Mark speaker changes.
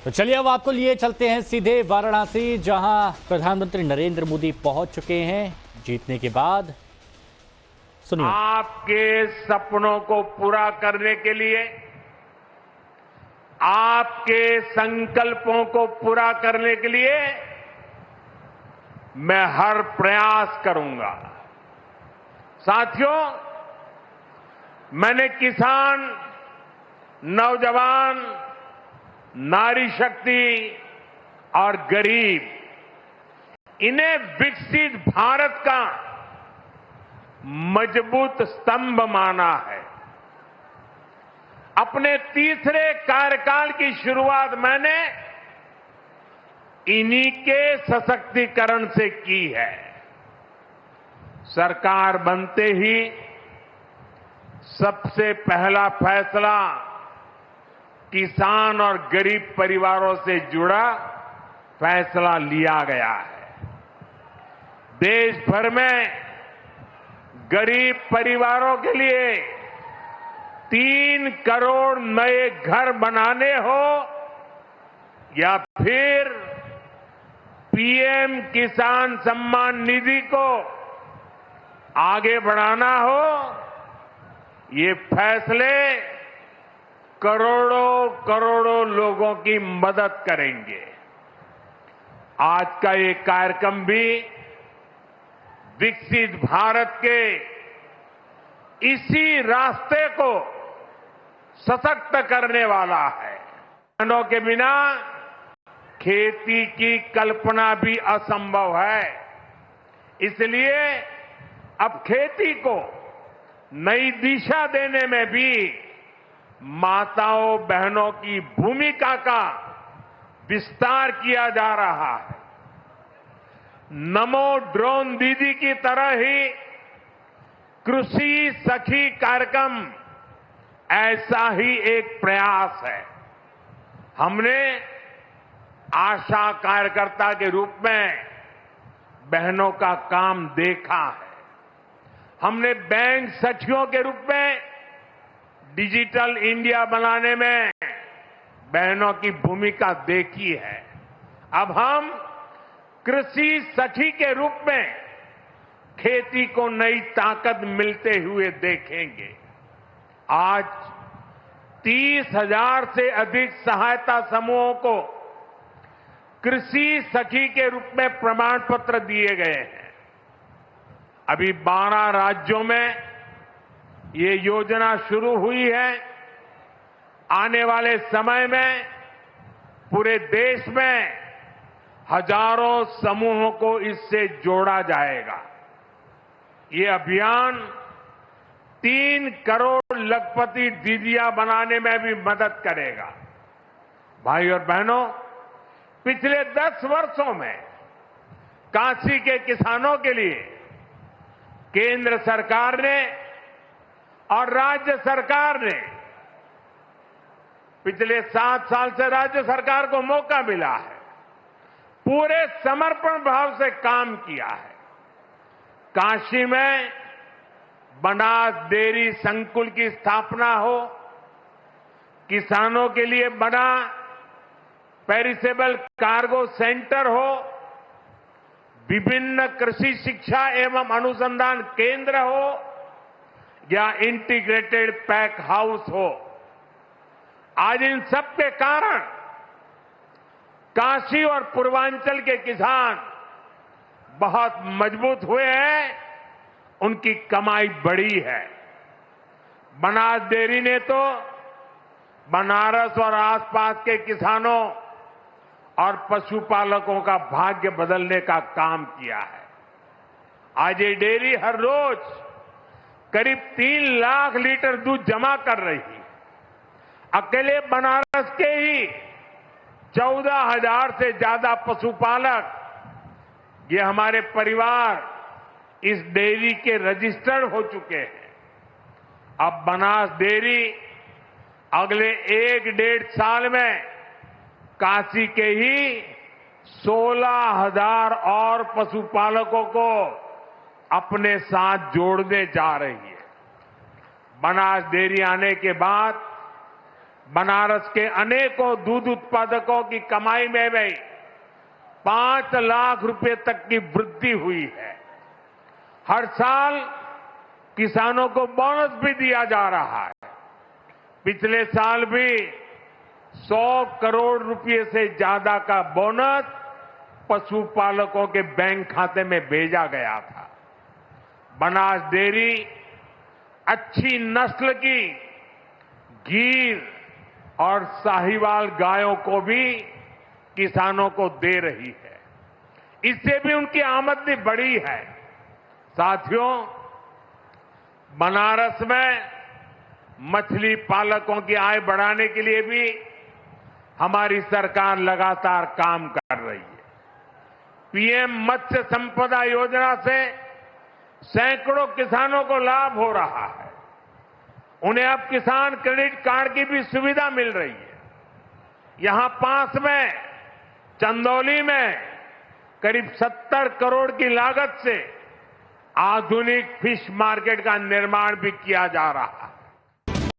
Speaker 1: तो चलिए अब आपको लिए चलते हैं सीधे वाराणसी, जहां प्रधानमंत्री नरेंद्र मोदी पहुंच चुके हैं जीतने के बाद। सुनिए।
Speaker 2: आपके सपनों को पूरा करने के लिए, आपके संकल्पों को पूरा करने के लिए मैं हर प्रयास करूंगा। साथियों, मैंने किसान, नौजवान, नारी शक्ति और गरीब, इन्हें विकसित भारत का मजबूत स्तंभ माना है। अपने तीसरे कार्यकाल की शुरुआत मैंने इन्हीं के सशक्तिकरण से की है। सरकार बनते ही सबसे पहला फैसला किसान और गरीब परिवारों से जुड़ा फैसला लिया गया है। देश भर में गरीब परिवारों के लिए 3 करोड़ नए घर बनाने हो या फिर पीएम किसान सम्मान निधि को आगे बढ़ाना हो, ये फैसले करोड़ों करोड़ों लोगों की मदद करेंगे। आज का ये कार्यक्रम भी विकसित भारत के इसी रास्ते को सशक्त करने वाला है। किसानों के बिना खेती की कल्पना भी असंभव है। इसलिए अब खेती को नई दिशा देने में भी माताओं बहनों की भूमिका का विस्तार किया जा रहा है। नमो ड्रोन दीदी की तरह ही कृषि सखी कार्यक्रम ऐसा ही एक प्रयास है। हमने आशा कार्यकर्ता के रूप में बहनों का काम देखा है। हमने बैंक सखियों के रूप में डिजिटल इंडिया बनाने में बहनों की भूमिका देखी है। अब हम कृषि सखी के रूप में खेती को नई ताकत मिलते हुए देखेंगे। आज 30,000 से अधिक सहायता समूहों को कृषि सखी के रूप में प्रमाण पत्र दिए गए हैं। अभी 12 राज्यों में ये योजना शुरू हुई है। आने वाले समय में पूरे देश में हजारों समूहों को इससे जोड़ा जाएगा। ये अभियान 3 करोड़ लखपति दीदियां बनाने में भी मदद करेगा। भाई और बहनों, पिछले 10 वर्षों में काशी के किसानों के लिए केंद्र सरकार ने और राज्य सरकार ने, पिछले 7 साल से राज्य सरकार को मौका मिला है, पूरे समर्पण भाव से काम किया है। काशी में बनास डेयरी संकुल की स्थापना हो, किसानों के लिए बना पेरिसेबल कार्गो सेंटर हो, विभिन्न कृषि शिक्षा एवं अनुसंधान केंद्र हो या इंटीग्रेटेड पैक हाउस हो, आज इन सब के कारण काशी और पूर्वांचल के किसान बहुत मजबूत हुए हैं, उनकी कमाई बढ़ी है। बनास डेयरी ने तो बनारस और आसपास के किसानों और पशुपालकों का भाग्य बदलने का काम किया है। आज ये डेयरी हर रोज करीब 3 लाख लीटर दूध जमा कर रही है। अकेले बनारस के ही 14,000 से ज्यादा पशुपालक, ये हमारे परिवार इस डेयरी के रजिस्टर्ड हो चुके हैं। अब बनास डेयरी अगले 1-1.5 साल में काशी के ही 16,000 और पशुपालकों को अपने साथ जोड़ने जा रही है। बनास डेयरी आने के बाद बनारस के अनेकों दूध उत्पादकों की कमाई में भी 5 लाख रुपए तक की वृद्धि हुई है। हर साल किसानों को बोनस भी दिया जा रहा है। पिछले साल भी 100 करोड़ रुपए से ज्यादा का बोनस पशुपालकों के बैंक खाते में भेजा गया था। बनास डेयरी अच्छी नस्ल की गीर और साहिवाल गायों को भी किसानों को दे रही है। इससे भी उनकी आमदनी बढ़ी है। साथियों, बनारस में मछली पालकों की आय बढ़ाने के लिए भी हमारी सरकार लगातार काम कर रही है। पीएम मत्स्य संपदा योजना से सैकड़ों किसानों को लाभ हो रहा है। उन्हें अब किसान क्रेडिट कार्ड की भी सुविधा मिल रही है। यहां पास में चंदौली में करीब 70 करोड़ की लागत से आधुनिक फिश मार्केट का निर्माण भी किया जा रहा है।